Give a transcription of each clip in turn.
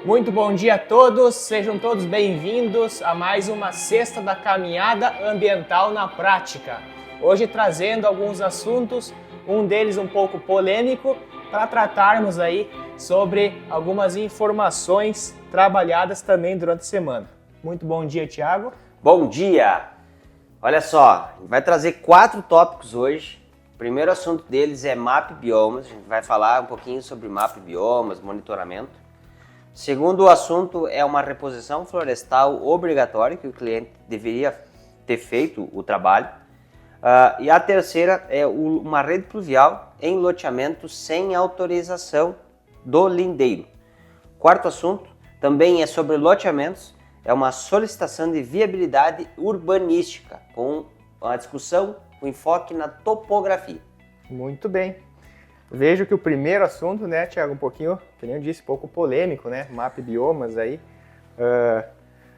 Muito bom dia a todos, sejam todos bem-vindos a mais uma sexta da caminhada ambiental na prática. Hoje trazendo alguns assuntos, um deles um pouco polêmico, para tratarmos aí sobre algumas informações trabalhadas também durante a semana. Muito bom dia, Thiago. Bom dia! Olha só, a gente vai trazer 4 tópicos hoje. O primeiro assunto deles é MAP Biomas, a gente vai falar um pouquinho sobre MAP Biomas, monitoramento. O segundo assunto é uma reposição florestal obrigatória, que o cliente deveria ter feito o trabalho. E a terceira é uma rede pluvial em loteamento sem autorização do lindeiro. Quarto assunto também é sobre loteamentos, é uma solicitação de viabilidade urbanística, com uma discussão com enfoque na topografia. Muito bem. Vejo que o primeiro assunto, né, Thiago, um pouquinho, que nem eu disse, pouco polêmico, né, MAP Biomas aí,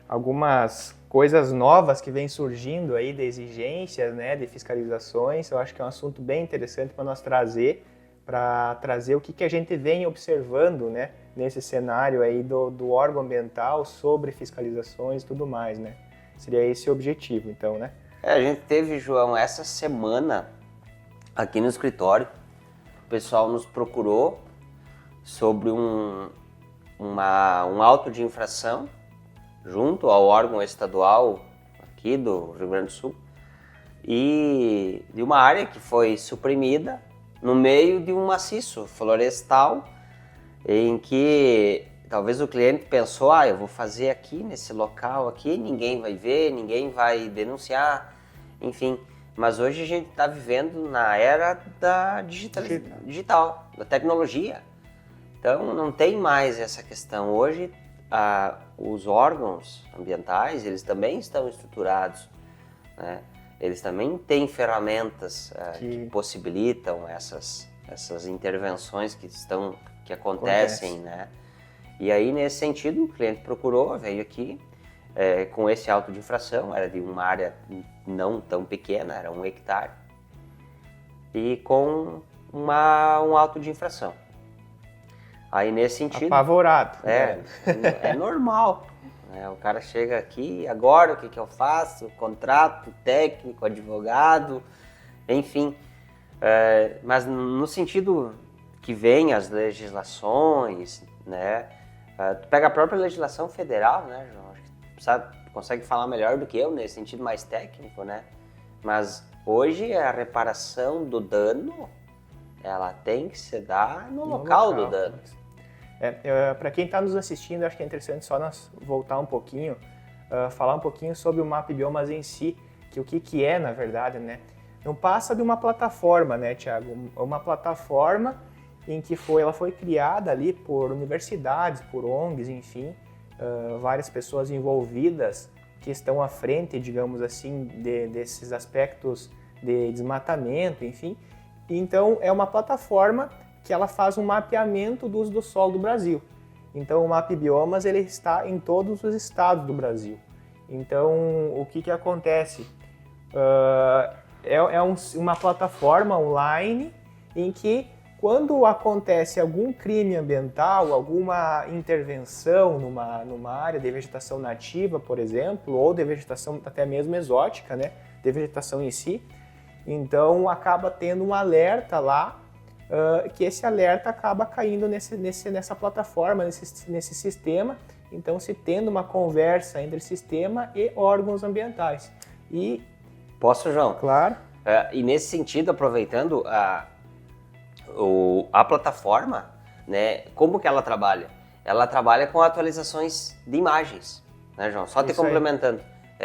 algumas coisas novas que vêm surgindo aí de exigências, né, de fiscalizações. Eu acho que é um assunto bem interessante para nós trazer o que a gente vem observando, né, nesse cenário aí do órgão ambiental sobre fiscalizações e tudo mais, né. Seria esse o objetivo, então, né. A gente teve, João, essa semana aqui no escritório, o pessoal nos procurou sobre um auto de infração junto ao órgão estadual aqui do Rio Grande do Sul e de uma área que foi suprimida no meio de um maciço florestal em que talvez o cliente pensou, eu vou fazer aqui nesse local aqui, ninguém vai ver, ninguém vai denunciar, enfim. Mas hoje a gente está vivendo na era da digital, da tecnologia. Então não tem mais essa questão. Hoje os órgãos ambientais, eles também estão estruturados, né? Eles também têm ferramentas que possibilitam essas intervenções que acontecem, né? E aí, nesse sentido, o cliente procurou, veio aqui com esse auto de infração, era de uma área não tão pequena, era 1 hectare, e com um auto de infração. Aí, nesse sentido... Apavorado. É normal. O cara chega aqui, agora o que eu faço? Contrato, técnico, advogado, enfim. Mas no sentido que vem as legislações, né? Tu pega a própria legislação federal, né, João? Acho que tu consegue falar melhor do que eu, nesse sentido mais técnico, né? Mas hoje a reparação do dano, ela tem que se dar no local do dano. Para quem está nos assistindo, acho que é interessante só nós voltar um pouquinho, falar um pouquinho sobre o MAP Biomas em si, que o que é, na verdade, né? Não passa de uma plataforma, né, Thiago? Uma plataforma em que ela foi criada ali por universidades, por ONGs, enfim, várias pessoas envolvidas que estão à frente, digamos assim, desses aspectos de desmatamento, enfim. Então, é uma plataforma que ela faz um mapeamento do uso do solo do Brasil. Então, o MAP Biomas ele está em todos os estados do Brasil. Então, o que acontece? Uma plataforma online em que, quando acontece algum crime ambiental, alguma intervenção numa área de vegetação nativa, por exemplo, ou de vegetação até mesmo exótica, né, de vegetação em si, então acaba tendo um alerta lá, que esse alerta acaba caindo nessa plataforma, nesse sistema, então se tendo uma conversa entre sistema e órgãos ambientais. Posso, João? Claro. E nesse sentido, aproveitando a plataforma, né, como que ela trabalha? Ela trabalha com atualizações de imagens, né, João? Só te complementando,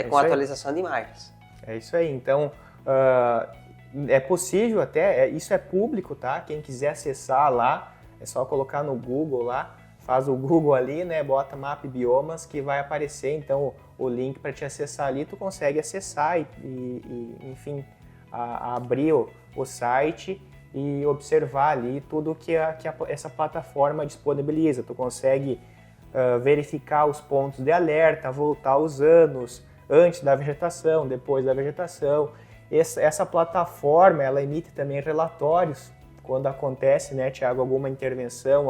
com atualização de imagens. É isso aí, então é possível até, isso é público, tá? Quem quiser acessar lá, é só colocar no Google lá, faz o Google ali, né, bota MAP Biomas que vai aparecer, então o link para te acessar ali, tu consegue acessar e enfim, abrir o site e observar ali tudo que essa plataforma disponibiliza. Tu consegue verificar os pontos de alerta, voltar os anos, antes da vegetação, depois da vegetação. Essa plataforma, ela emite também relatórios quando acontece, né, Thiago, alguma intervenção,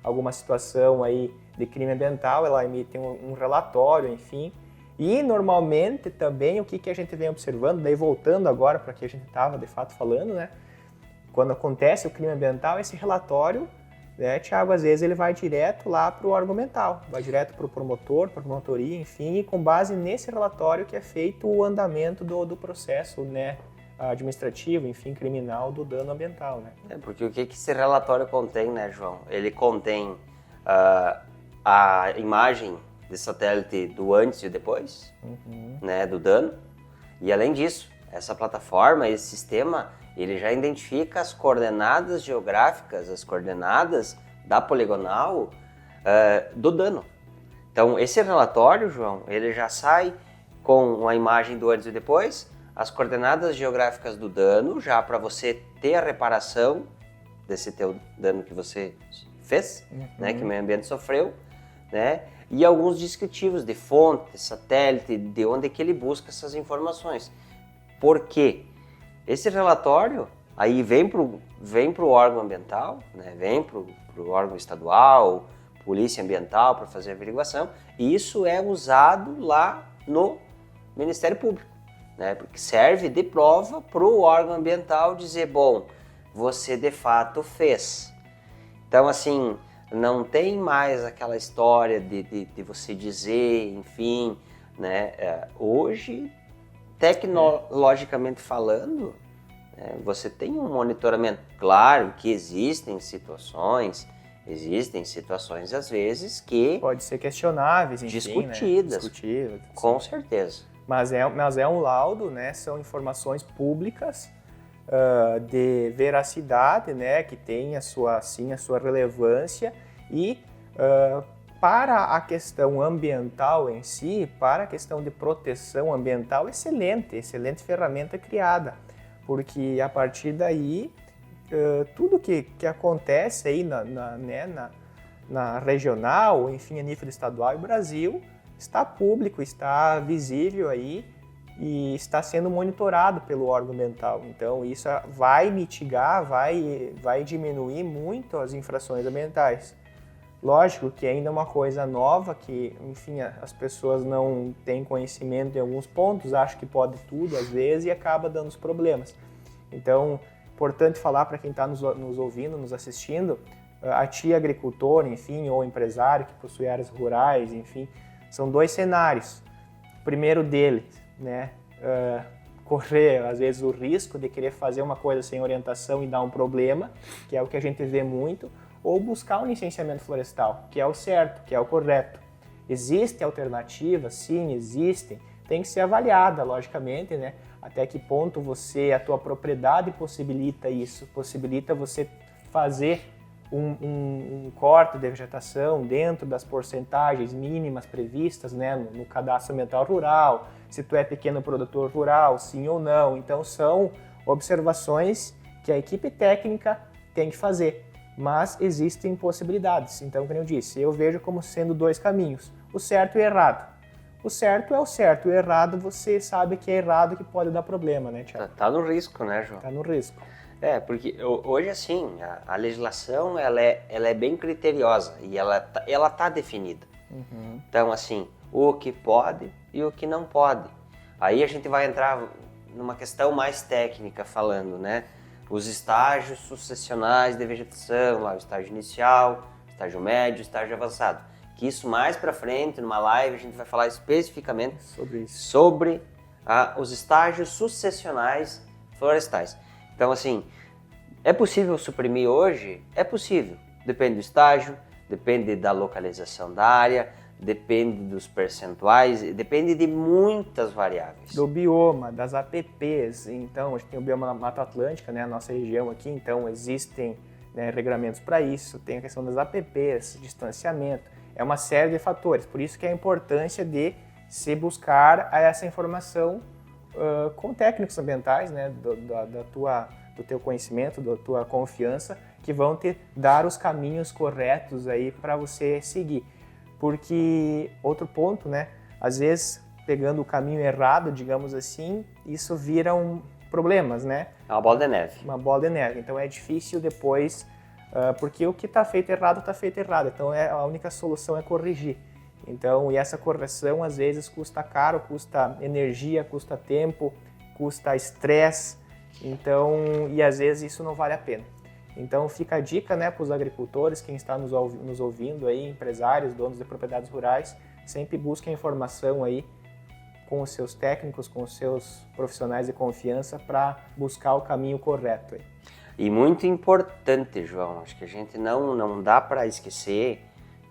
alguma situação aí de crime ambiental, ela emite um relatório, enfim. E normalmente também o que a gente vem observando, daí voltando agora para o que a gente estava de fato falando, né? Quando acontece o crime ambiental, esse relatório, né, Thiago, às vezes ele vai direto lá para o órgão ambiental, vai direto para o promotor, para a promotoria, enfim, e com base nesse relatório que é feito o andamento do processo, né, administrativo, enfim, criminal do dano ambiental, né? Porque o que esse relatório contém, né, João? Ele contém a imagem de satélite do antes e depois, né, do dano, e além disso, essa plataforma, esse sistema, ele já identifica as coordenadas geográficas, as coordenadas da poligonal do dano. Então, esse relatório, João, ele já sai com a imagem do antes e depois, as coordenadas geográficas do dano, já para você ter a reparação desse teu dano que você fez, né, que o meio ambiente sofreu, né, e alguns descritivos de fonte, satélite, de onde é que ele busca essas informações. Por quê? Esse relatório aí vem pro órgão ambiental, né? Vem pro órgão estadual, polícia ambiental para fazer a averiguação, e isso é usado lá no Ministério Público, né? Porque serve de prova pro órgão ambiental dizer, bom, você de fato fez. Então, assim, não tem mais aquela história de você dizer, enfim, né? Hoje, tecnologicamente falando, você tem um monitoramento. Claro que existem situações às vezes que... Pode ser questionáveis, enfim, discutidas, né? Discutíveis, com certeza. Mas é um laudo, né? São informações públicas de veracidade, né? Que tem a sua relevância e para a questão ambiental em si, para a questão de proteção ambiental, excelente ferramenta criada, porque a partir daí tudo que acontece aí na regional, enfim, a nível estadual e Brasil, está público, está visível aí e está sendo monitorado pelo órgão ambiental. Então isso vai mitigar, vai diminuir muito as infrações ambientais. Lógico que ainda é uma coisa nova, que, enfim, as pessoas não têm conhecimento em alguns pontos, acham que pode tudo às vezes e acaba dando os problemas. Então, importante falar para quem está nos ouvindo, nos assistindo, a ti agricultor, enfim, ou empresário que possui áreas rurais, enfim, são dois cenários. O primeiro deles, né, correr às vezes o risco de querer fazer uma coisa sem orientação e dar um problema, que é o que a gente vê muito, ou buscar um licenciamento florestal, que é o certo, que é o correto. Existem alternativas? Sim, existem. Tem que ser avaliada, logicamente, né? Até que ponto a tua propriedade possibilita isso, possibilita você fazer um corte de vegetação dentro das porcentagens mínimas previstas, né, no cadastro ambiental rural, se tu é pequeno produtor rural, sim ou não. Então são observações que a equipe técnica tem que fazer. Mas existem possibilidades. Então, como eu disse, eu vejo como sendo dois caminhos, o certo e o errado. O certo é o certo, o errado você sabe que é errado, que pode dar problema, né, Thiago? Tá no risco, né, João? Tá no risco. Porque hoje, assim, a legislação ela é bem criteriosa e ela tá definida. Então, assim, o que pode e o que não pode. Aí a gente vai entrar numa questão mais técnica falando, né? Os estágios sucessionais de vegetação, lá o estágio inicial, estágio médio, estágio avançado. Que isso mais para frente, numa live, a gente vai falar especificamente sobre os estágios sucessionais florestais. Então, assim, é possível suprimir hoje? É possível. Depende do estágio, depende da localização da área, depende dos percentuais, depende de muitas variáveis. Do bioma, das APPs. Então, a gente tem o bioma da Mata Atlântica, né, a nossa região aqui, então existem, né, regulamentos para isso, tem a questão das APPs, distanciamento, é uma série de fatores. Por isso que é a importância de se buscar essa informação com técnicos ambientais, né, do teu conhecimento, da tua confiança, que vão te dar os caminhos corretos aí para você seguir. Porque, outro ponto, né, às vezes, pegando o caminho errado, digamos assim, isso vira problemas, né? É uma bola de neve. Uma bola de neve. Então, é difícil depois porque o que está feito errado, está feito errado. Então a única solução é corrigir. Então, e essa correção às vezes custa caro, custa energia, custa tempo, custa estresse. Então, e às vezes isso não vale a pena. Então fica a dica, né, para os agricultores, quem está nos ouvindo aí, empresários, donos de propriedades rurais, sempre busquem informação aí com os seus técnicos, com os seus profissionais de confiança para buscar o caminho correto aí. E muito importante, João, acho que a gente não dá para esquecer,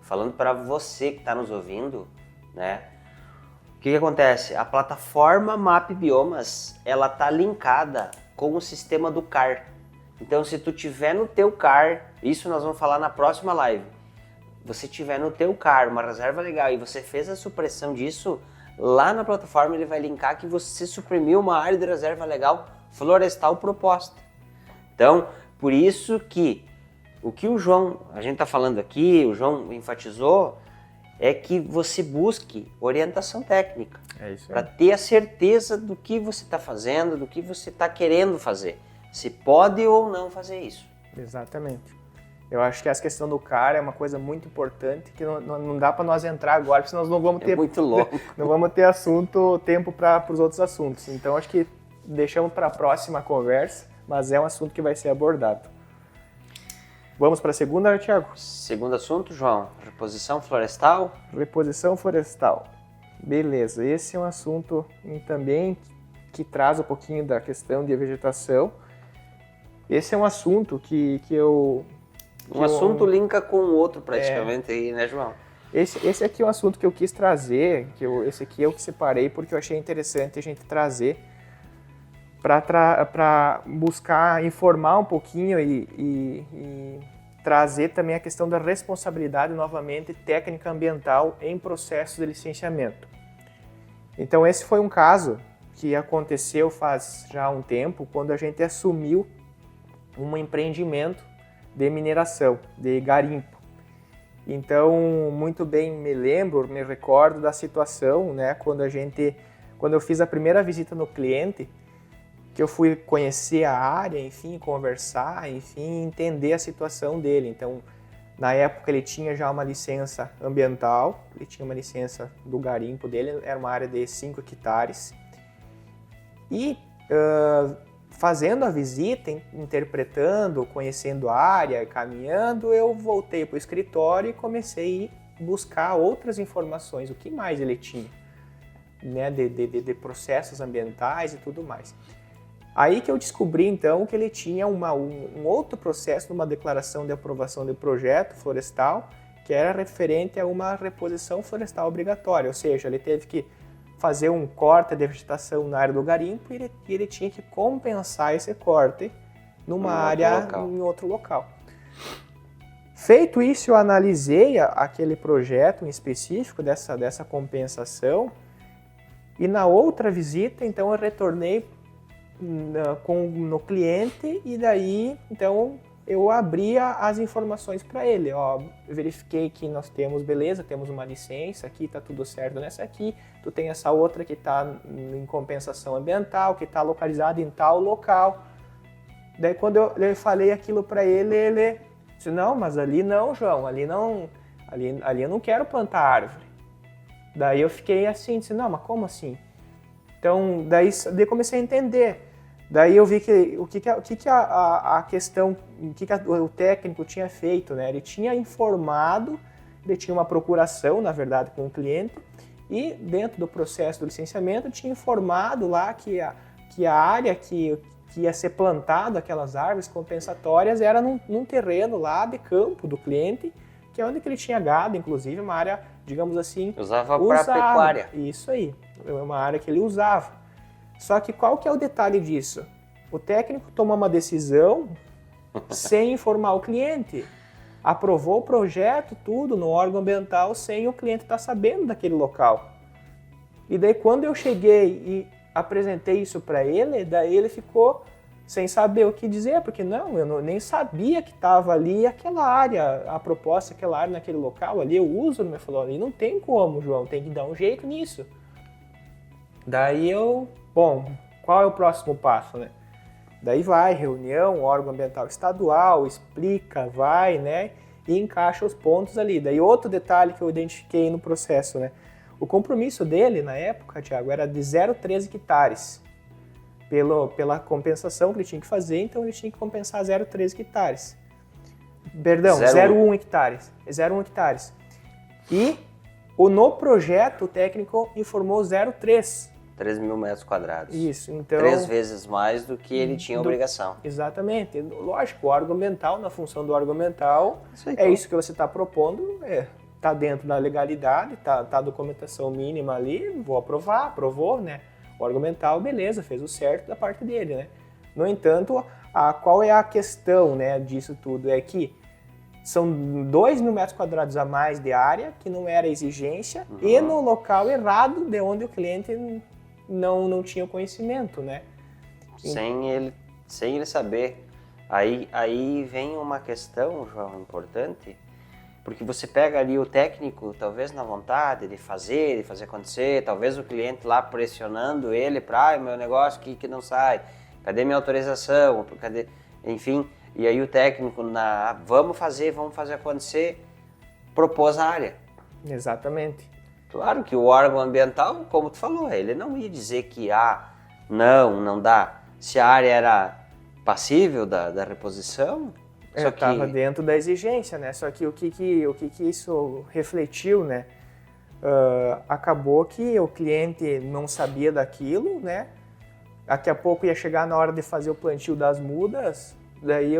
falando para você que está nos ouvindo, né? O que acontece? A plataforma Map Biomas, ela tá linkada com o sistema do CAR. Então, se tu tiver no teu CAR, isso nós vamos falar na próxima live, você tiver no teu CAR uma reserva legal e você fez a supressão disso, lá na plataforma ele vai linkar que você suprimiu uma área de reserva legal florestal proposta. Então, por isso que o que o João, a gente está falando aqui, o João enfatizou, é que você busque orientação técnica. É isso aí. Para ter a certeza do que você está fazendo, do que você está querendo fazer. Se pode ou não fazer isso. Exatamente. Eu acho que essa questão do CAR é uma coisa muito importante que não dá para nós entrar agora, porque senão nós não vamos ter... É muito louco. Não vamos ter tempo para os outros assuntos. Então, acho que deixamos para a próxima conversa, mas é um assunto que vai ser abordado. Vamos para a segunda, Thiago? Segundo assunto, João, reposição florestal. Reposição florestal. Beleza, esse é um assunto também que traz um pouquinho da questão de vegetação. Esse é um assunto que assunto linka com o outro praticamente aí, né, João? Esse aqui é um assunto que eu quis trazer, esse aqui eu que separei porque eu achei interessante a gente trazer para buscar informar um pouquinho e trazer também a questão da responsabilidade, novamente, técnica ambiental em processo de licenciamento. Então esse foi um caso que aconteceu faz já um tempo, quando a gente assumiu um empreendimento de mineração, de garimpo. Então, muito bem me recordo da situação, né, quando eu fiz a primeira visita no cliente, que eu fui conhecer a área, enfim, conversar, enfim, entender a situação dele. Então, na época ele tinha já uma licença ambiental, ele tinha uma licença do garimpo dele, era uma área de 5 hectares. E fazendo a visita, interpretando, conhecendo a área, caminhando, eu voltei para o escritório e comecei a buscar outras informações, o que mais ele tinha, né, de processos ambientais e tudo mais. Aí que eu descobri, então, que ele tinha um outro processo numa declaração de aprovação de projeto florestal, que era referente a uma reposição florestal obrigatória, ou seja, ele teve que fazer um corte de vegetação na área do garimpo e ele tinha que compensar esse corte numa área em outro local. Feito isso, eu analisei aquele projeto em específico dessa compensação e na outra visita, então, eu retornei no cliente e daí, então, eu abria as informações para ele. Ó, eu verifiquei que nós temos, beleza, temos uma licença aqui, tá tudo certo nessa aqui, tu tem essa outra que está em compensação ambiental, que está localizada em tal local. Daí quando eu falei aquilo para ele, ele disse, não, mas ali não, João, ali eu não quero plantar árvore. Daí eu fiquei assim, disse, não, mas como assim? Então, daí comecei a entender. Daí eu vi que o questão, o técnico tinha feito, né? Ele tinha informado, ele tinha uma procuração, na verdade, com o cliente, e dentro do processo do licenciamento tinha informado lá que a área que ia ser plantada, aquelas árvores compensatórias, era num terreno lá de campo do cliente, que é onde que ele tinha gado, inclusive, uma área, digamos assim... Usava para pecuária. Isso aí, é uma área que ele usava. Só que qual que é o detalhe disso? O técnico tomou uma decisão sem informar o cliente. Aprovou o projeto, tudo, no órgão ambiental, sem o cliente estar sabendo daquele local. E daí quando eu cheguei e apresentei isso para ele, daí ele ficou sem saber o que dizer, porque eu nem sabia que estava ali aquela área, a proposta, aquela área naquele local ali, eu uso, ele me falou, ali não tem como, João, tem que dar um jeito nisso. Daí bom, qual é o próximo passo, né? Daí vai, reunião, órgão ambiental estadual, explica, vai, né? E encaixa os pontos ali. Daí outro detalhe que eu identifiquei no processo, né? O compromisso dele, na época, Thiago, era de 0,13 hectares. Pela compensação que ele tinha que fazer, então ele tinha que compensar 0,13 hectares. Perdão, 0,1 hectares. 0,1 hectares. E no projeto, o técnico informou 0,3. 3 mil metros quadrados. Isso, então... 3 vezes mais do que ele tinha obrigação. Exatamente. Lógico, o órgão ambiental, na função do órgão ambiental, isso que você está propondo, está dentro da legalidade, está a documentação mínima ali, vou aprovar, aprovou, né? O órgão ambiental, beleza, fez o certo da parte dele, né? No entanto, qual é a questão, né, disso tudo? É que são 2 mil metros quadrados a mais de área, que não era exigência, e no local errado, de onde o cliente não tinha o conhecimento, né? Sem ele saber. Aí vem uma questão, João, importante, porque você pega ali o técnico, talvez na vontade de fazer acontecer, talvez o cliente lá pressionando ele para, meu negócio que não sai, cadê minha autorização, cadê, enfim, e aí o técnico, vamos fazer acontecer, propôs a área. Exatamente. Claro que o órgão ambiental, como tu falou, ele não ia dizer que não dá. Se a área era passível da reposição, estava dentro da exigência, né? Só que o que isso refletiu, né? Acabou que o cliente não sabia daquilo, né? Daqui a pouco ia chegar na hora de fazer o plantio das mudas, daí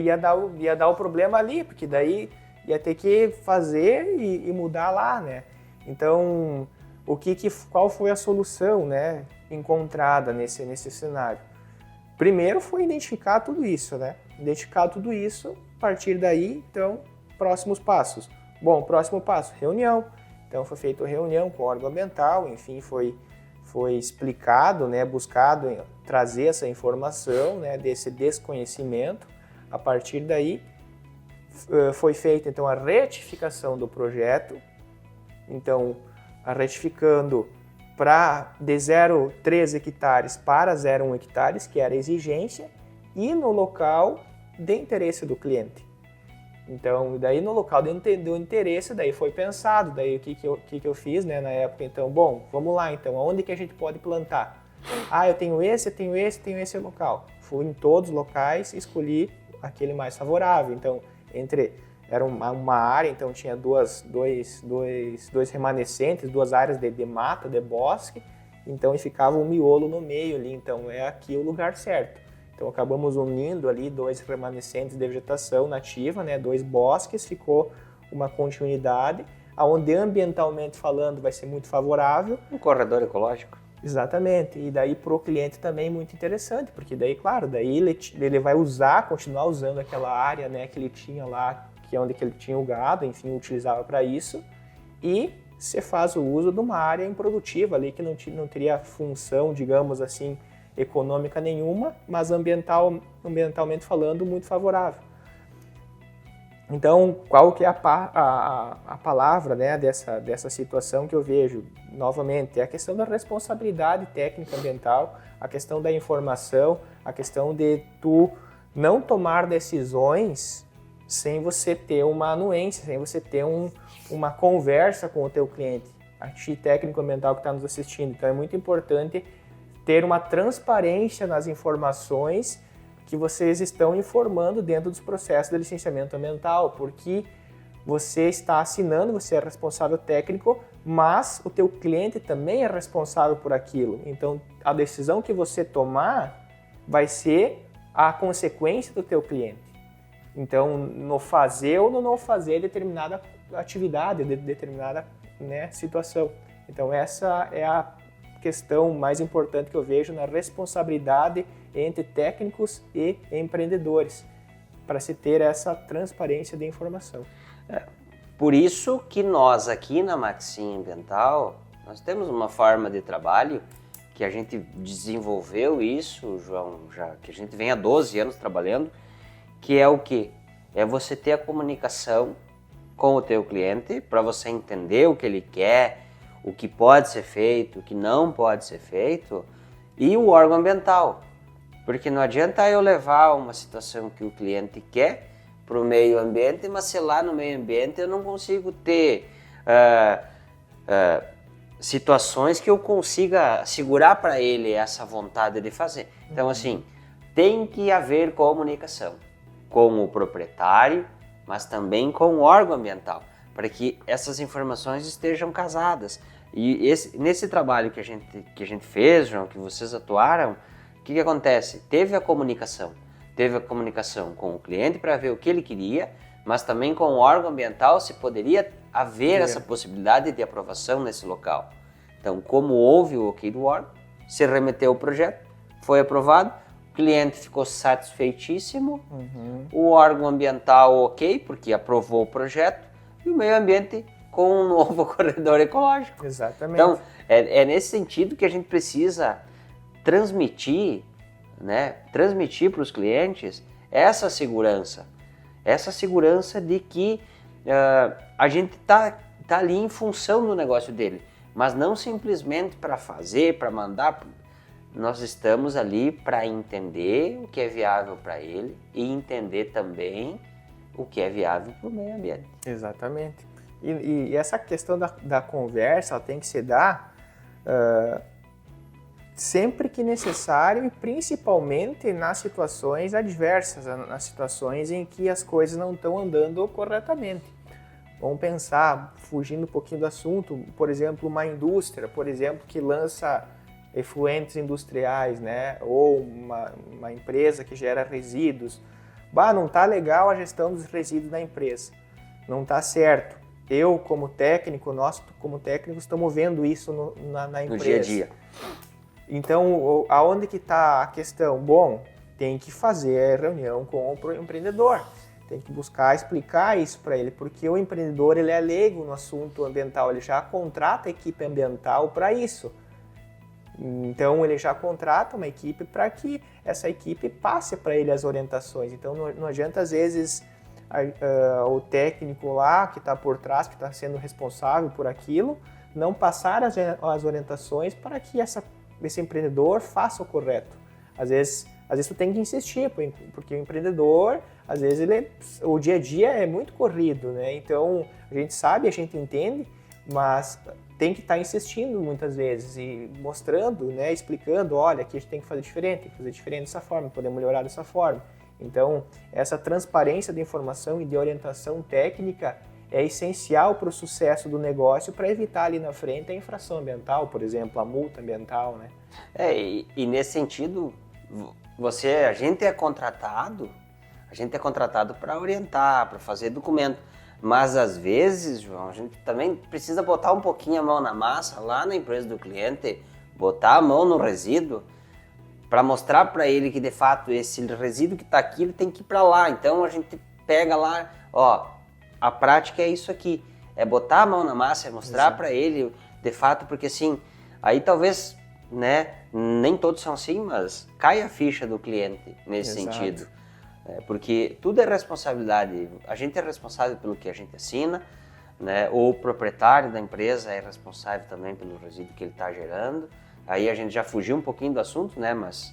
ia dar o problema ali, porque daí ia ter que fazer e mudar lá, né? Então, qual foi a solução, né, encontrada nesse cenário? Primeiro foi identificar tudo isso, né? Identificar tudo isso, a partir daí, então, próximos passos. Bom, próximo passo, reunião. Então, foi feita reunião com o órgão ambiental, enfim, foi explicado, né, buscado trazer essa informação, né, desse desconhecimento. A partir daí, foi feita, então, a retificação do projeto. Então, retificando de 0,3 hectares para 0,1 hectares, que era a exigência, e no local de interesse do cliente. Então, daí no local do interesse, daí foi pensado, daí o que eu fiz, né, na época, então, bom, vamos lá, então, aonde que a gente pode plantar? Eu tenho esse local. Fui em todos os locais e escolhi aquele mais favorável, então, era uma área, então tinha dois remanescentes, 2 áreas de mata, de bosque, então e ficava um miolo no meio ali, então é aqui o lugar certo. Então acabamos unindo ali 2 remanescentes de vegetação nativa, né, 2 bosques, ficou uma continuidade, onde ambientalmente falando vai ser muito favorável. Um corredor ecológico. Exatamente, e daí para o cliente também muito interessante, porque daí, claro, daí ele vai continuar usando aquela área, né, que ele tinha lá, que é onde que ele tinha o gado, enfim, utilizava para isso, e você faz o uso de uma área improdutiva ali, que não teria função, digamos assim, econômica nenhuma, mas ambientalmente falando, muito favorável. Então, qual que é a palavra, né, dessa situação que eu vejo? Novamente, é a questão da responsabilidade técnica ambiental, a questão da informação, a questão de tu não tomar decisões sem você ter uma anuência, sem você ter uma conversa com o teu cliente, a ti técnico ambiental que está nos assistindo. Então é muito importante ter uma transparência nas informações que vocês estão informando dentro dos processos de licenciamento ambiental, porque você está assinando, você é responsável técnico, mas o teu cliente também é responsável por aquilo. Então a decisão que você tomar vai ser a consequência do teu cliente. Então, no fazer ou no não fazer determinada atividade, determinada, né, situação. Então, essa é a questão mais importante que eu vejo na responsabilidade entre técnicos e empreendedores, para se ter essa transparência de informação. Por isso que nós aqui na Maxim Ambiental, nós temos uma forma de trabalho que a gente desenvolveu isso, João, já que a gente vem há 12 anos trabalhando, que é o quê? É você ter a comunicação com o teu cliente para você entender o que ele quer, o que pode ser feito, o que não pode ser feito, e o órgão ambiental Porque não adianta eu levar uma situação que o cliente quer para o meio ambiente, mas se lá no meio ambiente eu não consigo ter situações que eu consiga segurar para ele essa vontade de fazer. Então, assim, tem que haver comunicação com o proprietário, mas também com o órgão ambiental, para que essas informações estejam casadas. E nesse trabalho que a gente fez, João, que vocês atuaram, o que acontece? Teve a comunicação com o cliente para ver o que ele queria, mas também com o órgão ambiental se poderia haver essa possibilidade de aprovação nesse local. Então, como houve o ok do órgão, se remeteu o projeto, foi aprovado, o cliente ficou satisfeitíssimo, o órgão ambiental ok, porque aprovou o projeto, e o meio ambiente com um novo corredor ecológico. Exatamente. Então, é nesse sentido que a gente precisa transmitir para os clientes essa segurança de que a gente tá ali em função do negócio dele, mas não simplesmente para fazer, para mandar. Nós estamos ali para entender o que é viável para ele e entender também o que é viável para o meio ambiente. Exatamente. E essa questão da conversa, ela tem que se dar sempre que necessário e principalmente nas situações adversas, nas situações em que as coisas não estão andando corretamente. Vamos pensar, fugindo um pouquinho do assunto, por exemplo, uma indústria, que lança efluentes industriais, né? Ou uma empresa que gera resíduos. Não está legal a gestão dos resíduos da empresa, não está certo. Eu, como técnico, nós, como técnicos, estamos vendo isso na empresa. No dia a dia. Então, aonde que está a questão? Bom, tem que fazer reunião com o empreendedor, tem que buscar explicar isso para ele, porque o empreendedor ele é leigo no assunto ambiental, ele já contrata a equipe ambiental para isso. Então, ele já contrata uma equipe para que essa equipe passe para ele as orientações. Então, não adianta, às vezes, o técnico lá que está por trás, que está sendo responsável por aquilo, não passar as orientações para que esse empreendedor faça o correto. Às vezes tu tem que insistir, porque o empreendedor, às vezes, o dia a dia é muito corrido, né? Então, a gente sabe, a gente entende, mas tem que estar insistindo muitas vezes e mostrando, né, explicando, olha, aqui a gente tem que fazer diferente dessa forma, podemos melhorar dessa forma. Então, essa transparência de informação e de orientação técnica é essencial para o sucesso do negócio para evitar ali na frente a infração ambiental, por exemplo, a multa ambiental, né? E nesse sentido, a gente é contratado para orientar, para fazer documento, mas às vezes, João, a gente também precisa botar um pouquinho a mão na massa lá na empresa do cliente, botar a mão no resíduo, para mostrar para ele que de fato esse resíduo que está aqui ele tem que ir para lá. Então a gente pega lá, a prática é isso aqui, é botar a mão na massa, é mostrar para ele de fato, porque assim, aí talvez, né, nem todos são assim, mas cai a ficha do cliente nesse sentido. Porque tudo é responsabilidade, a gente é responsável pelo que a gente assina, né, ou o proprietário da empresa é responsável também pelo resíduo que ele está gerando. Aí a gente já fugiu um pouquinho do assunto, né, mas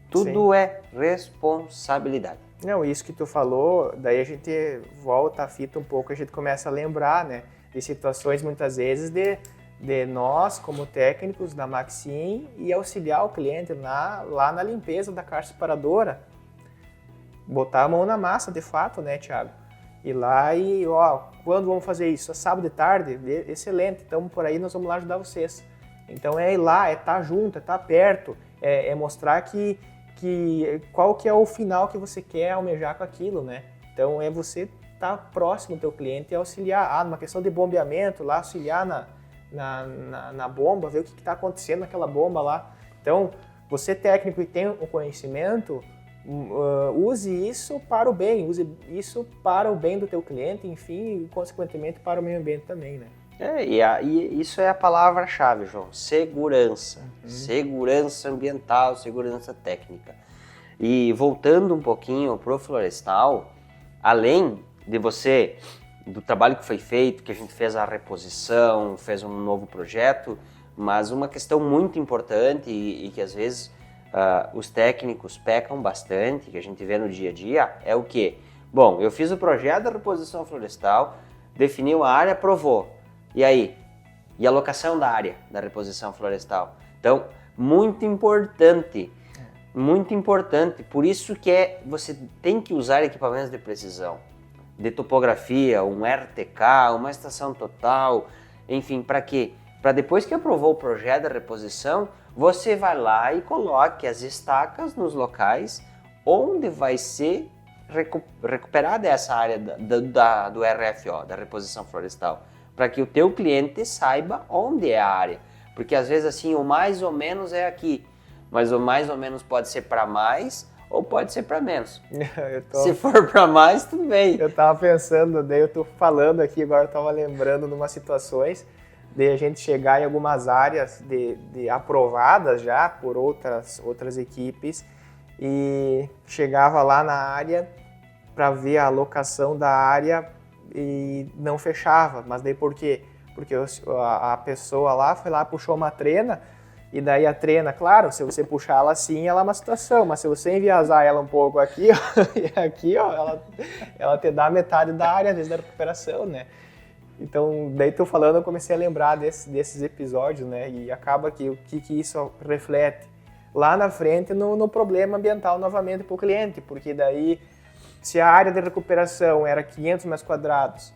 tudo é responsabilidade. Não, isso que tu falou, daí a gente volta a fita um pouco, a gente começa a lembrar, né, de situações muitas vezes de nós, como técnicos da Maxim, e auxiliar o cliente lá na limpeza da caixa separadora. Botar a mão na massa, de fato, né, Thiago? Ir lá e, quando vamos fazer isso? Sábado de tarde? Excelente, então por aí nós vamos lá ajudar vocês. Então é ir lá, é estar junto, é estar perto, é mostrar qual que é o final que você quer almejar com aquilo, né? Então é você estar próximo do teu cliente e auxiliar. Numa questão de bombeamento, lá auxiliar na bomba, ver o que está acontecendo naquela bomba lá. Então, você técnico e tem o conhecimento, use isso para o bem, use isso para o bem do teu cliente, enfim, e consequentemente para o meio ambiente também, né? E isso é a palavra-chave, João, segurança. Segurança ambiental, segurança técnica. E voltando um pouquinho pro florestal, além do trabalho que foi feito, que a gente fez a reposição, fez um novo projeto, mas uma questão muito importante e que às vezes os técnicos pecam bastante, que a gente vê no dia a dia, é o quê? Bom, eu fiz o projeto da reposição florestal, definiu a área, aprovou. E aí? E a alocação da área da reposição florestal? Então, muito importante, por isso que você tem que usar equipamentos de precisão, de topografia, um RTK, uma estação total, enfim, para quê? Para depois que aprovou o projeto da reposição, você vai lá e coloque as estacas nos locais onde vai ser recuperada essa área do RFO, da reposição florestal, para que o teu cliente saiba onde é a área. Porque às vezes assim, o mais ou menos é aqui, mas o mais ou menos pode ser para mais ou pode ser para menos. Se for para mais, tudo bem. Eu tava pensando, daí eu tô falando aqui, agora eu tava lembrando de umas situações de a gente chegar em algumas áreas de aprovadas já por outras equipes e chegava lá na área para ver a alocação da área e não fechava. Mas daí por quê? Porque a pessoa lá foi lá, puxou uma trena e daí a trena, claro, se você puxar ela assim, ela é uma situação, mas se você enviesar ela um pouco aqui, ó, e aqui, ó, ela te dá metade da área, às vezes, da recuperação, né? Então, daí tô falando, eu comecei a lembrar desses episódios, né? E acaba que o que isso reflete lá na frente no problema ambiental novamente para o cliente, porque daí, se a área de recuperação era 500 metros quadrados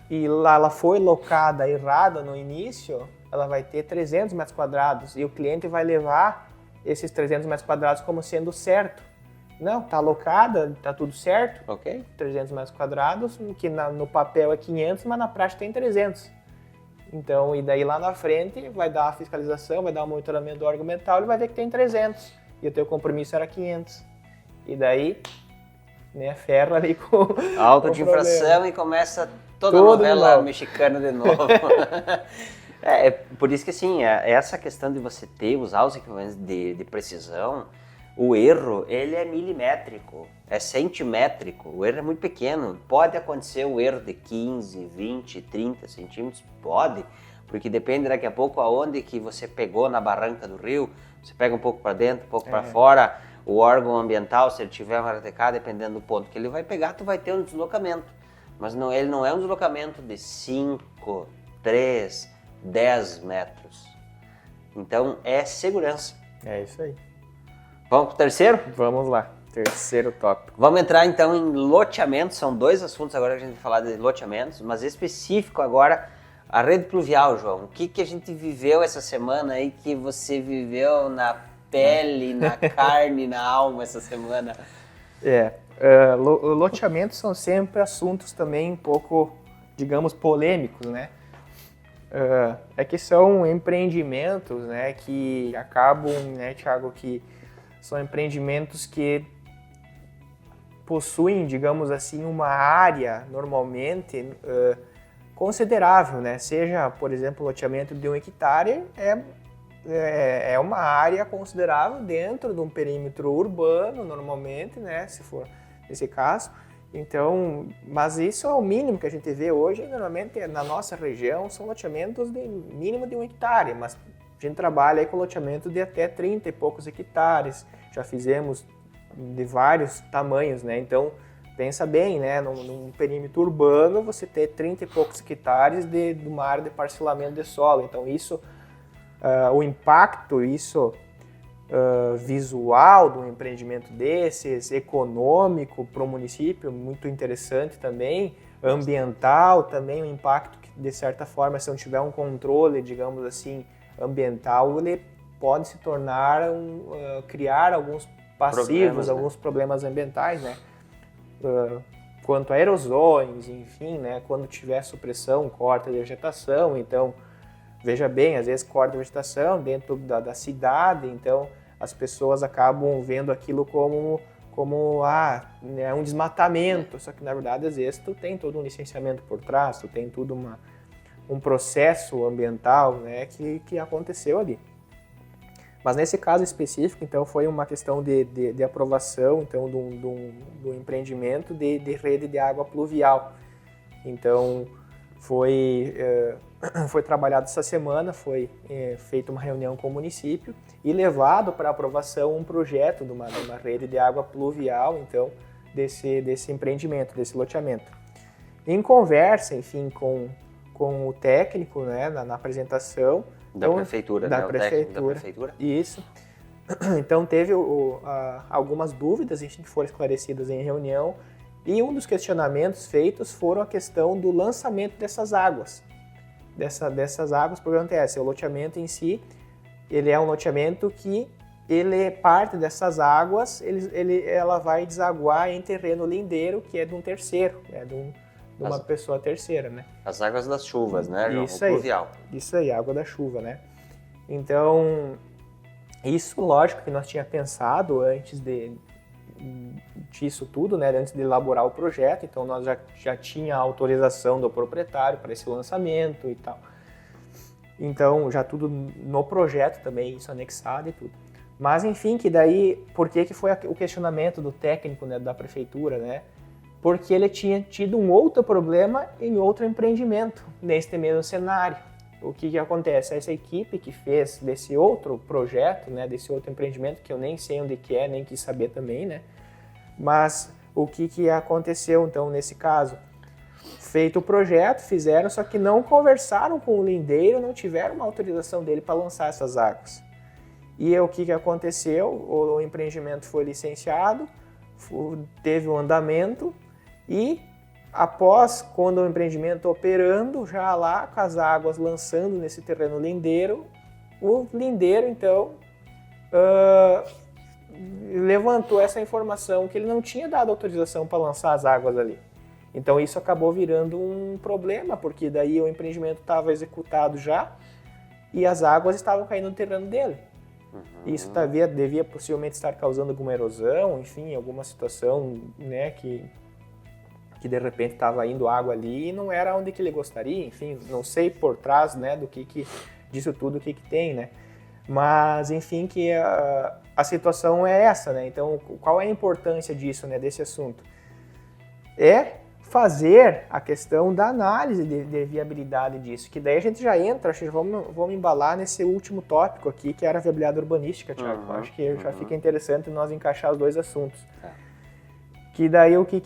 e lá ela foi locada errada no início, ela vai ter 300 metros quadrados e o cliente vai levar esses 300 metros quadrados como sendo certo. Não, tá alocada, tá tudo certo, ok? 300 metros quadrados, que no papel é 500, mas na prática tem 300. Então, e daí lá na frente vai dar a fiscalização, vai dar o monitoramento do órgão ambiental, ele vai ver que tem 300 e o teu compromisso era 500. E daí, né, ferra ali com auto de infração e começa toda a novela mexicana de novo. Por isso que assim, essa questão de você usar os equipamentos de precisão, o erro, ele é milimétrico, é centimétrico, o erro é muito pequeno. Pode acontecer um erro de 15, 20, 30 centímetros, pode, porque depende daqui a pouco aonde que você pegou na barranca do rio, você pega um pouco para dentro, um pouco para fora, o órgão ambiental, se ele tiver uma RTK, dependendo do ponto que ele vai pegar, tu vai ter um deslocamento. Mas não, ele não é um deslocamento de 5, 3, 10 metros. Então, é segurança. É isso aí. Vamos pro terceiro? Vamos lá, terceiro tópico. Vamos entrar então em loteamento, são dois assuntos agora que a gente vai falar de loteamentos, mas específico agora, a rede pluvial, João. O que a gente viveu essa semana aí, que você viveu na pele, na carne, na alma essa semana? Loteamentos são sempre assuntos também um pouco, digamos, polêmicos, né? É que são empreendimentos, né, que acabam, né, Thiago, que são empreendimentos que possuem, digamos assim, uma área normalmente considerável, né? Seja, por exemplo, o loteamento de 1 hectare é uma área considerável dentro de um perímetro urbano, normalmente, né? Se for nesse caso. Então, mas isso é o mínimo que a gente vê hoje, normalmente na nossa região são loteamentos de mínimo de 1 hectare, mas a gente trabalha aí com loteamento de até 30 e poucos hectares, já fizemos de vários tamanhos, né? Então, pensa bem, né? Num perímetro urbano, você ter 30 e poucos hectares de uma área de parcelamento de solo. Então, isso, o impacto, visual do empreendimento desses, econômico para o município, muito interessante também, ambiental também, o impacto que, de certa forma, se não tiver um controle, digamos assim, ambiental, ele pode se tornar, criar alguns passivos, alguns problemas ambientais, né? Quanto a erosões, enfim, né? Quando tiver supressão, corta a vegetação, então, veja bem, às vezes corta a vegetação dentro da cidade, então as pessoas acabam vendo aquilo como um desmatamento, só que na verdade às vezes tu tem todo um licenciamento por trás, tu tem tudo um processo ambiental, né, que aconteceu ali. Mas nesse caso específico, então, foi uma questão de aprovação, então, do empreendimento de rede de água pluvial. Então, Foi trabalhado essa semana, foi feita uma reunião com o município e levado para aprovação um projeto de uma rede de água pluvial, então, desse empreendimento, desse loteamento. Em conversa, enfim, com o técnico, né, na apresentação. Da prefeitura, da né? prefeitura, O técnico da prefeitura. Isso. Então teve algumas dúvidas, enfim, que foram esclarecidas em reunião, e um dos questionamentos feitos foram a questão do lançamento dessas águas. Dessas águas, porque acontece, o loteamento em si, ele é um loteamento que parte dessas águas, ela vai desaguar em terreno lindeiro, que é de um terceiro, de uma pessoa terceira, né? As águas das chuvas, né, João? Isso aí, pluvial. Isso aí, água da chuva, né? Então, isso, lógico, que nós tínhamos pensado antes disso tudo, né? Antes de elaborar o projeto, então nós já tinha a autorização do proprietário para esse lançamento e tal. Então, já tudo no projeto também, isso anexado e tudo. Mas, enfim, que daí, por que foi o questionamento do técnico, né, da prefeitura, né? Porque ele tinha tido um outro problema em outro empreendimento, neste mesmo cenário. O que acontece? Essa equipe que fez desse outro projeto, né, desse outro empreendimento, que eu nem sei onde que é, nem quis saber também, né? Mas o que aconteceu, então, nesse caso? Feito o projeto, fizeram, só que não conversaram com o lindeiro, não tiveram uma autorização dele para lançar essas águas. E o que aconteceu? O empreendimento foi licenciado, teve um andamento e após, quando o empreendimento operando, já lá com as águas lançando nesse terreno lindeiro, o lindeiro, então, levantou essa informação que ele não tinha dado autorização para lançar as águas ali. Então isso acabou virando um problema, porque daí o empreendimento estava executado já e as águas estavam caindo no terreno dele. Isso devia possivelmente estar causando alguma erosão, enfim, alguma situação, né, que de repente estava indo água ali e não era onde que ele gostaria, enfim, não sei por trás, né, disso tudo o que tem, né. Mas, enfim, que a situação é essa, né. Então, qual é a importância disso, né, desse assunto? É fazer a questão da análise de viabilidade disso, que daí a gente já entra, acho que vamos embalar nesse último tópico aqui, que era a viabilidade urbanística, Thiago. Acho que já fica interessante nós encaixar os dois assuntos. Que daí o que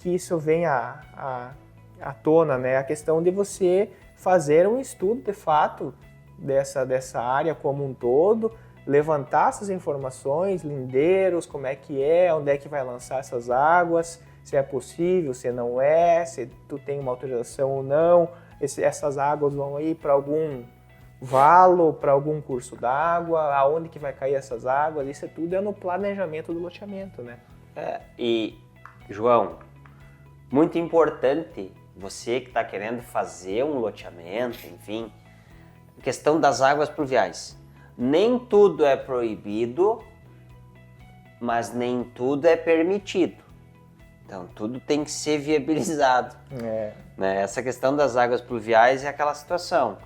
isso vem à tona, né? A questão de você fazer um estudo, de fato, dessa área como um todo, levantar essas informações, lindeiros, como é que é, onde é que vai lançar essas águas, se é possível, se não é, se tu tem uma autorização ou não, essas águas vão ir para algum valo, para algum curso d'água, aonde que vai cair essas águas, isso tudo é no planejamento do loteamento, né? E, João, muito importante, você que está querendo fazer um loteamento, enfim, questão das águas pluviais. Nem tudo é proibido, mas nem tudo é permitido. Então, tudo tem que ser viabilizado. Né? Essa questão das águas pluviais é aquela situação.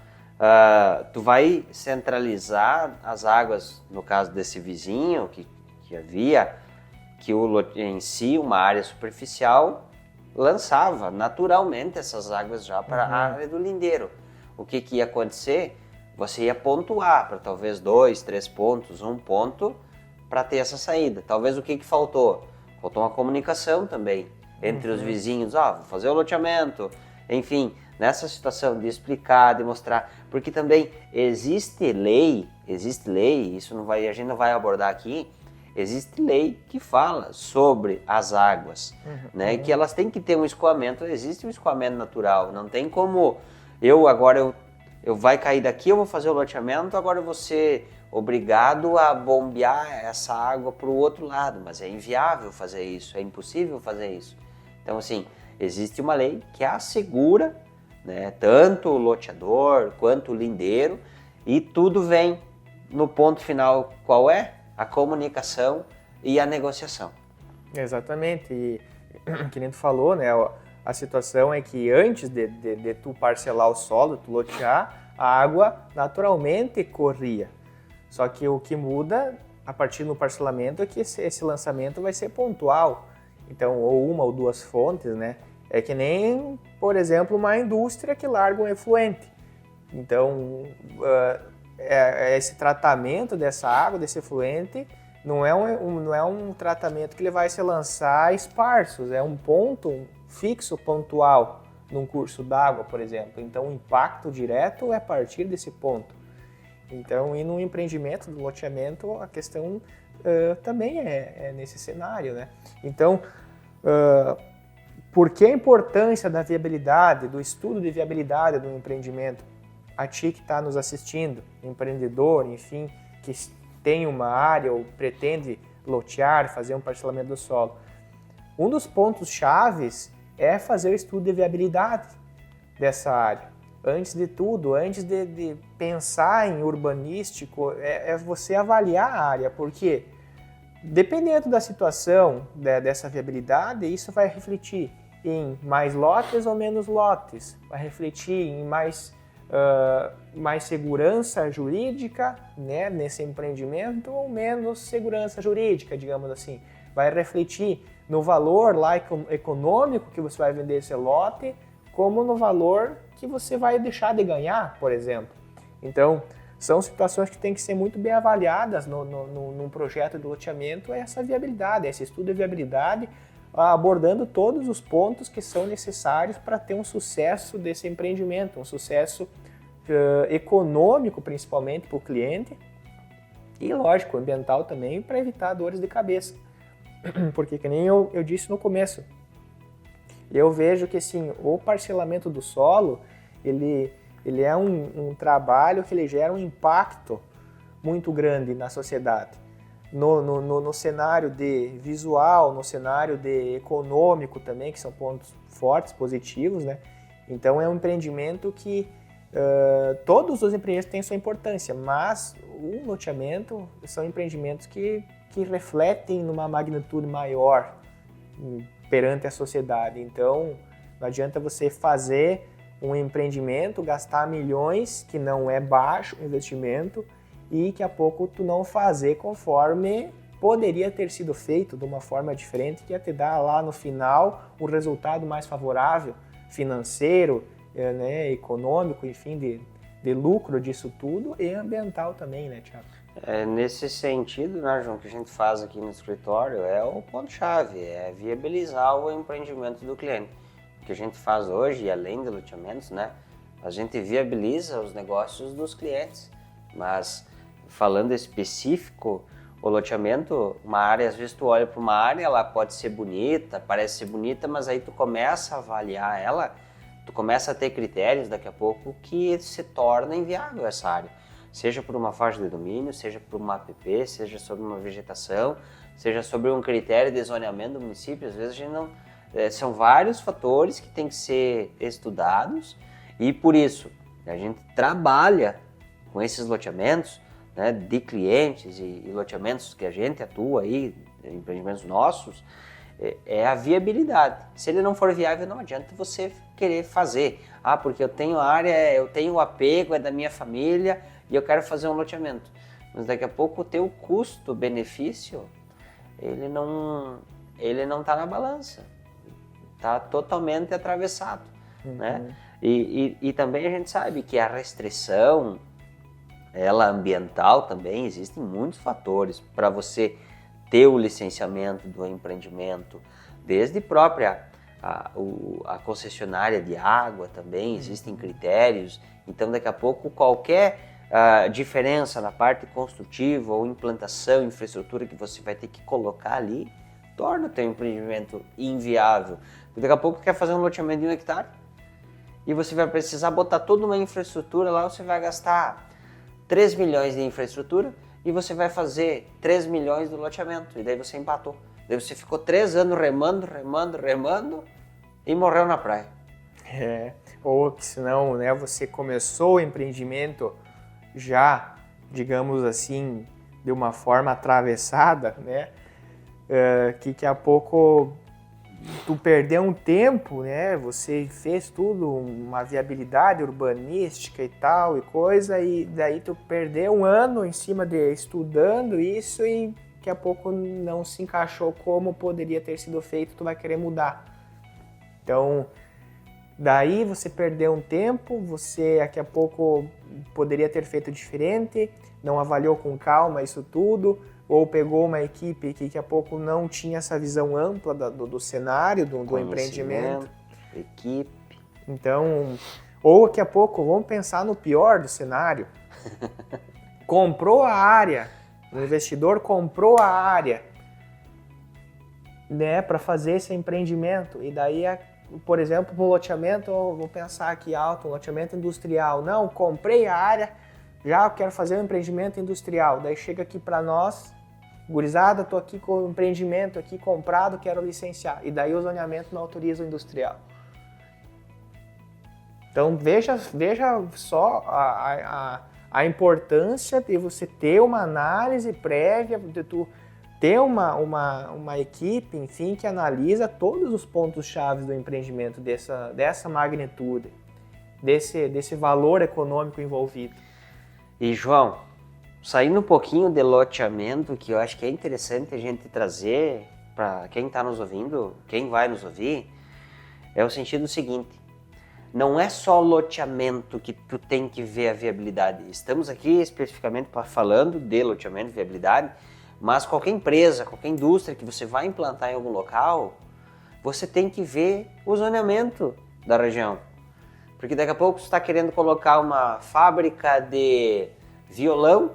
Tu vai centralizar as águas, no caso desse vizinho que havia, que o lote em si, uma área superficial, lançava naturalmente essas águas já para a área do lindeiro. O que ia acontecer? Você ia pontuar para talvez 2, 3 pontos, 1 ponto, para ter essa saída. Talvez o que faltou? Faltou uma comunicação também entre os vizinhos, vou fazer o loteamento, enfim, nessa situação de explicar, de mostrar, porque também existe lei, isso a gente não vai abordar aqui, existe lei que fala sobre as águas, né, que elas têm que ter um escoamento, existe um escoamento natural, não tem como eu vai cair daqui, eu vou fazer o loteamento, agora eu vou ser obrigado a bombear essa água para o outro lado, mas é inviável fazer isso, é impossível fazer isso. Então, assim, existe uma lei que assegura, né, tanto o loteador quanto o lindeiro, e tudo vem no ponto final, qual é? A comunicação e a negociação. Exatamente, e que nem tu falou, né, a situação é que antes de tu parcelar o solo, tu lotear, a água naturalmente corria. Só que o que muda a partir do parcelamento é que esse lançamento vai ser pontual. Então, ou uma ou duas fontes, né? É que nem, por exemplo, uma indústria que larga um efluente. Então, esse tratamento dessa água, desse efluente, não é um tratamento que ele vai se lançar esparsos, é um ponto fixo, pontual, num curso d'água, por exemplo. Então, o impacto direto é a partir desse ponto. Então, e no empreendimento, no loteamento, a questão também é nesse cenário, né? Então, por que a importância da viabilidade, do estudo de viabilidade do empreendimento? A ti que está nos assistindo, empreendedor, enfim, que tem uma área ou pretende lotear, fazer um parcelamento do solo. Um dos pontos chaves é fazer o estudo de viabilidade dessa área. Antes de tudo, antes de pensar em urbanístico, é você avaliar a área, porque dependendo da situação dessa viabilidade, isso vai refletir em mais lotes ou menos lotes, vai refletir em mais segurança jurídica, né, nesse empreendimento ou menos segurança jurídica, digamos assim. Vai refletir no valor lá econômico que você vai vender esse lote, como no valor que você vai deixar de ganhar, por exemplo. Então, são situações que têm que ser muito bem avaliadas num projeto de loteamento, essa viabilidade, esse estudo de viabilidade, abordando todos os pontos que são necessários para ter um sucesso desse empreendimento, um sucesso econômico, principalmente para o cliente, e, lógico, ambiental também, para evitar dores de cabeça. Porque, que nem eu disse no começo, eu vejo que assim, o parcelamento do solo, ele é um trabalho que ele gera um impacto muito grande na sociedade. No cenário de visual, no cenário de econômico também, que são pontos fortes, positivos, né? Então é um empreendimento que todos os empreendimentos têm sua importância, mas o loteamento são empreendimentos que refletem numa magnitude maior perante a sociedade. Então não adianta você fazer um empreendimento, gastar milhões, que não é baixo o investimento, e que a pouco tu não fazer conforme poderia ter sido feito de uma forma diferente, que ia te dar lá no final um resultado mais favorável, financeiro, né, econômico, enfim, de lucro disso tudo, e ambiental também, né, Thiago? Nesse sentido, né, João, que a gente faz aqui no escritório é o ponto-chave, é viabilizar o empreendimento do cliente. O que a gente faz hoje, além de loteamentos, né, a gente viabiliza os negócios dos clientes, mas falando específico, o loteamento, uma área, às vezes tu olha para uma área, ela pode ser bonita, parece ser bonita, mas aí tu começa a avaliar ela, tu começa a ter critérios daqui a pouco que se torna inviável essa área. Seja por uma faixa de domínio, seja por uma APP, seja sobre uma vegetação, seja sobre um critério de zoneamento do município. Às vezes a gente não... são vários fatores que têm que ser estudados e por isso a gente trabalha com esses loteamentos, né, de clientes e loteamentos que a gente atua aí, empreendimentos nossos, é a viabilidade. Se ele não for viável, não adianta você querer fazer. Porque eu tenho área, eu tenho o apego, é da minha família e eu quero fazer um loteamento. Mas daqui a pouco o teu custo-benefício, ele não está na balança. Está totalmente atravessado. Né? E também a gente sabe que a restrição, ela ambiental também, existem muitos fatores para você ter o licenciamento do empreendimento, desde própria a concessionária de água também, existem critérios, então daqui a pouco qualquer diferença na parte construtiva ou implantação, infraestrutura que você vai ter que colocar ali, torna o teu empreendimento inviável. Daqui a pouco quer fazer um loteamento de 1 hectare e você vai precisar botar toda uma infraestrutura lá, você vai gastar 3 milhões de infraestrutura e você vai fazer 3 milhões do loteamento. E daí você empatou. Daí você ficou 3 anos remando e morreu na praia. Ou senão, né, você começou o empreendimento já, digamos assim, de uma forma atravessada, né, que daqui a pouco tu perdeu um tempo, né? Você fez tudo, uma viabilidade urbanística e tal e coisa, e daí tu perdeu um ano em cima de estudando isso e daqui a pouco não se encaixou como poderia ter sido feito, tu vai querer mudar. Então, daí você perdeu um tempo, você daqui a pouco poderia ter feito diferente, não avaliou com calma isso tudo, ou pegou uma equipe que daqui a pouco não tinha essa visão ampla do cenário, do empreendimento. Equipe. Então, ou daqui a pouco, vamos pensar no pior do cenário, comprou a área, o investidor comprou a área, né, para fazer esse empreendimento, e daí, por exemplo, um loteamento, vou pensar aqui alto, um loteamento industrial, não, comprei a área, já quero fazer um empreendimento industrial, daí chega aqui para nós, gurizada, estou aqui com o empreendimento aqui comprado, quero licenciar, e daí o zoneamento não autoriza o industrial. Então veja só a importância de você ter uma análise prévia, de tu ter uma equipe, enfim, que analisa todos os pontos-chave do empreendimento dessa magnitude, desse valor econômico envolvido. E João, saindo um pouquinho de loteamento, que eu acho que é interessante a gente trazer para quem está nos ouvindo, quem vai nos ouvir, é o sentido seguinte: não é só loteamento que tu tem que ver a viabilidade. Estamos aqui especificamente falando de loteamento e viabilidade, mas qualquer empresa, qualquer indústria que você vai implantar em algum local, você tem que ver o zoneamento da região. Porque daqui a pouco você está querendo colocar uma fábrica de violão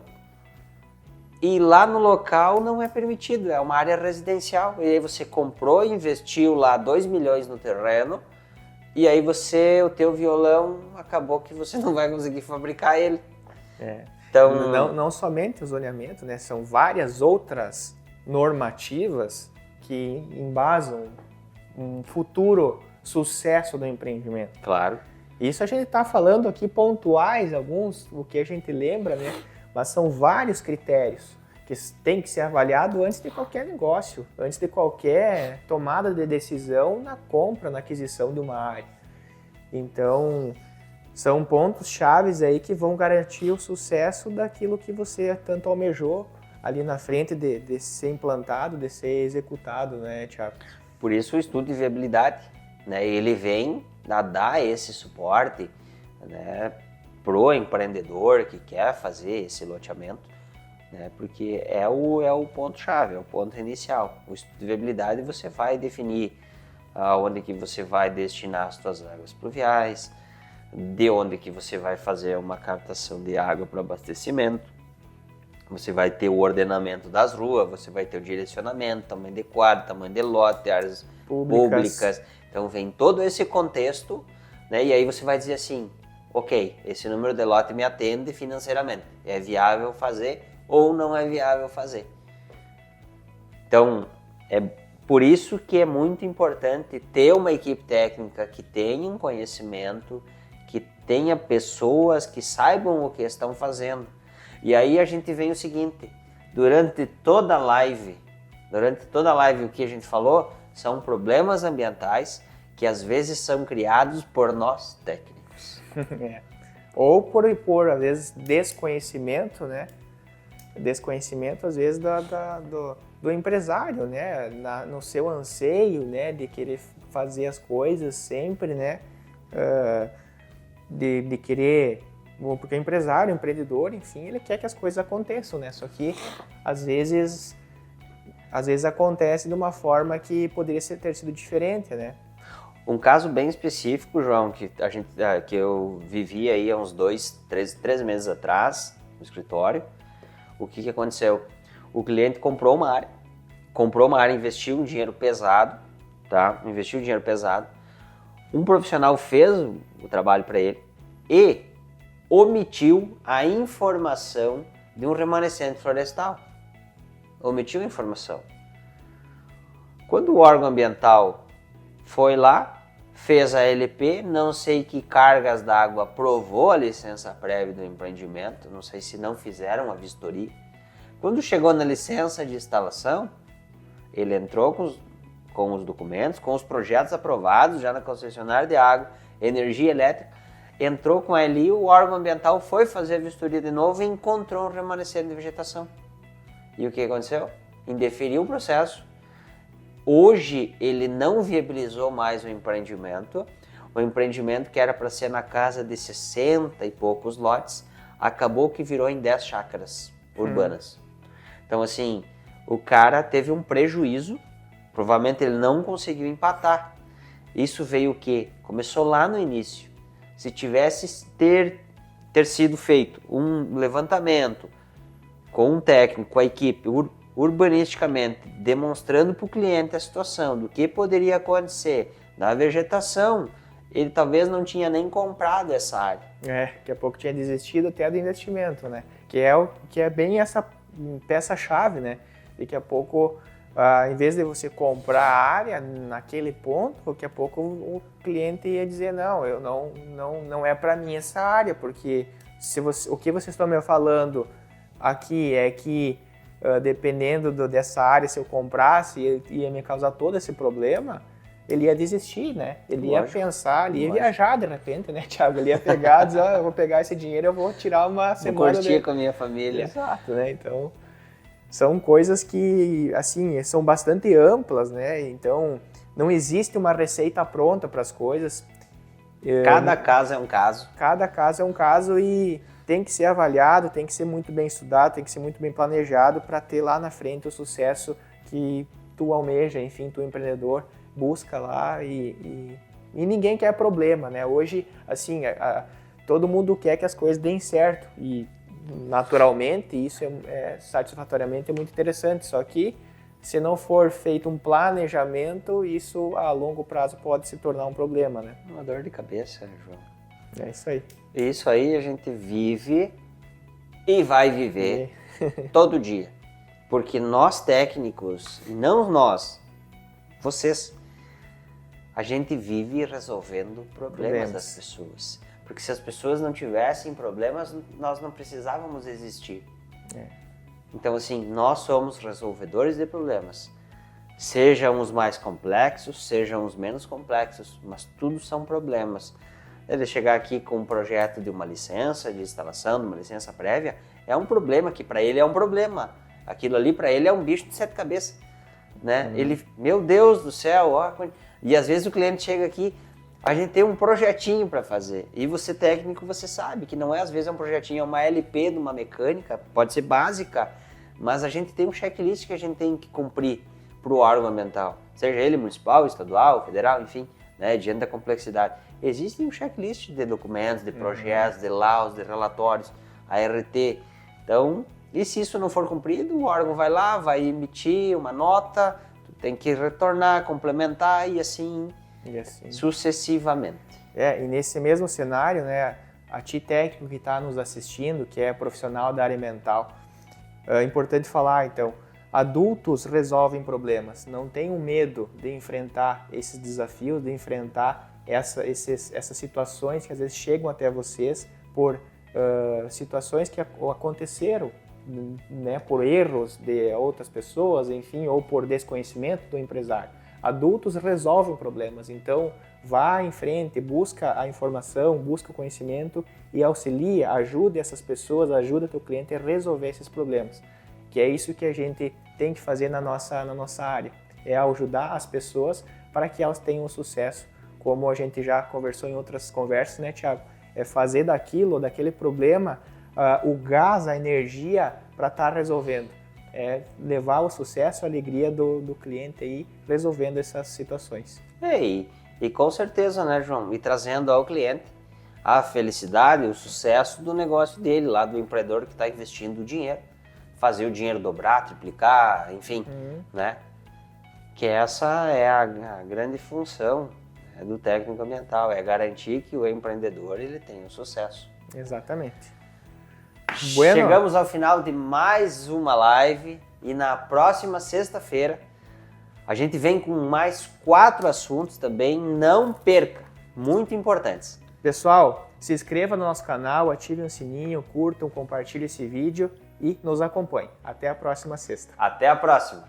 e lá no local não é permitido, é uma área residencial. E aí você comprou, investiu lá 2 milhões no terreno, e aí o teu violão, acabou que você não vai conseguir fabricar ele. Então, não somente o zoneamento, né? São várias outras normativas que embasam um futuro sucesso do empreendimento. Claro. Isso a gente está falando aqui pontuais, alguns, o que a gente lembra, né? Mas são vários critérios que tem que ser avaliado antes de qualquer negócio, antes de qualquer tomada de decisão na compra, na aquisição de uma área. Então, são pontos chaves aí que vão garantir o sucesso daquilo que você tanto almejou ali na frente de ser implantado, de ser executado, né, Thiago? Por isso o estudo de viabilidade, né? Ele vem a dar esse suporte, né, pro empreendedor que quer fazer esse loteamento, né? Porque é o ponto-chave, é o ponto inicial. O estudo de viabilidade, você vai definir aonde que você vai destinar as suas águas pluviais, de onde que você vai fazer uma captação de água para abastecimento, você vai ter o ordenamento das ruas, você vai ter o direcionamento, tamanho de quadro, tamanho de lote, áreas públicas. Então vem todo esse contexto, né? E aí você vai dizer assim, ok, esse número de lote me atende financeiramente, é viável fazer ou não é viável fazer. Então é por isso que é muito importante ter uma equipe técnica que tenha um conhecimento, que tenha pessoas que saibam o que estão fazendo. E aí a gente vem o seguinte, durante toda a live o que a gente falou são problemas ambientais que às vezes são criados por nós técnicos. Ou por às vezes desconhecimento, né? Desconhecimento às vezes do empresário, né? No seu anseio, né? De querer fazer as coisas sempre, né? De querer, porque o empresário, o empreendedor, enfim, ele quer que as coisas aconteçam, né? Só que às vezes acontece de uma forma que poderia ter sido diferente, né? Um caso bem específico, João, que eu vivi aí há uns 3 meses atrás no escritório. O que aconteceu? O cliente comprou uma área, investiu um dinheiro pesado, tá? Investiu dinheiro pesado. Um profissional fez o trabalho para ele e omitiu a informação de um remanescente florestal. Omitiu a informação. Quando o órgão ambiental foi lá, fez a LP, não sei que cargas d'água aprovou a licença prévia do empreendimento, não sei se não fizeram a vistoria. Quando chegou na licença de instalação, ele entrou com os documentos, com os projetos aprovados já na concessionária de água, energia elétrica, entrou com a LI, o órgão ambiental foi fazer a vistoria de novo e encontrou um remanescente de vegetação. E o que aconteceu? Indeferiu o processo. Hoje ele não viabilizou mais o empreendimento que era para ser na casa de 60 e poucos lotes, acabou que virou em 10 chácaras urbanas. Então assim, o cara teve um prejuízo, provavelmente ele não conseguiu empatar. Isso veio o quê? Começou lá no início. Se tivesse ter sido feito um levantamento com um técnico, com a equipe, urbanisticamente, demonstrando para o cliente a situação do que poderia acontecer na vegetação, ele talvez não tinha nem comprado essa área. Daqui a pouco tinha desistido até do investimento, né? Que é bem essa peça-chave, né? Daqui a pouco, em vez de você comprar a área naquele ponto, daqui a pouco o cliente ia dizer, não é para mim essa área, porque o que vocês estão me falando aqui é que dependendo dessa área, se eu comprasse, ia me causar todo esse problema, ele ia desistir, né? Ele ia pensar, ele ia viajar de repente, né, Thiago? Ele ia pegar, dizer, eu vou pegar esse dinheiro, eu vou tirar uma semana... Vou curtir com a minha família. Exato, né? Então, são coisas que, assim, são bastante amplas, né? Então, não existe uma receita pronta para as coisas. Cada caso é um caso. Cada caso é um caso e tem que ser avaliado, tem que ser muito bem estudado, tem que ser muito bem planejado para ter lá na frente o sucesso que tu almeja, enfim, tu empreendedor busca lá e ninguém quer problema, né? Hoje, assim, todo mundo quer que as coisas deem certo e naturalmente isso satisfatoriamente é muito interessante, só que se não for feito um planejamento, isso a longo prazo pode se tornar um problema, né? Uma dor de cabeça, João. É isso aí. Isso aí a gente vive e vai viver todo dia. Porque nós técnicos, e não nós, vocês, a gente vive resolvendo problemas das pessoas. Porque se as pessoas não tivessem problemas, nós não precisávamos existir. Então, assim, nós somos resolvedores de problemas. Sejam os mais complexos, sejam os menos complexos, mas tudo são problemas. Ele chegar aqui com um projeto de uma licença de instalação, de uma licença prévia, é um problema que para ele é um problema. Aquilo ali para ele é um bicho de 7 cabeças, né? Ele, meu Deus do céu, ó, e às vezes o cliente chega aqui, a gente tem um projetinho para fazer. E você técnico, você sabe que não é, às vezes é um projetinho, é uma LP de uma mecânica, pode ser básica, mas a gente tem um checklist que a gente tem que cumprir para o órgão ambiental, seja ele municipal, estadual, federal, enfim, né, diante da complexidade. Existe um checklist de documentos, de projetos, de laudos, de relatórios, ART. Então, e se isso não for cumprido, o órgão vai lá, vai emitir uma nota, tu tem que retornar, complementar e assim sucessivamente. E nesse mesmo cenário, né, a ti técnico que está nos assistindo, que é profissional da área ambiental, é importante falar, então, adultos resolvem problemas, não tenham medo de enfrentar esses desafios, de enfrentar essas situações que às vezes chegam até vocês por situações que aconteceram, né, por erros de outras pessoas, enfim, ou por desconhecimento do empresário. Adultos resolvem problemas, então vá em frente, busca a informação, busca o conhecimento e auxilia, ajude essas pessoas, ajuda teu cliente a resolver esses problemas. Que é isso que a gente tem que fazer na nossa área, é ajudar as pessoas para que elas tenham sucesso, como a gente já conversou em outras conversas, né, Thiago? É fazer daquele problema, o gás, a energia para estar resolvendo. É levar o sucesso, a alegria do cliente aí resolvendo essas situações. E com certeza, né, João? E trazendo ao cliente a felicidade, o sucesso do negócio dele, lá do empreendedor que está investindo o dinheiro. Fazer o dinheiro dobrar, triplicar, enfim, né? Que essa é a grande função do técnico ambiental, é garantir que o empreendedor ele tenha o sucesso. Exatamente. Chegamos ao final de mais uma live e na próxima sexta-feira a gente vem com mais 4 assuntos também, não perca, muito importantes. Pessoal, se inscreva no nosso canal, ative o sininho, curtam, compartilhem esse vídeo e nos acompanhem. Até a próxima sexta. Até a próxima.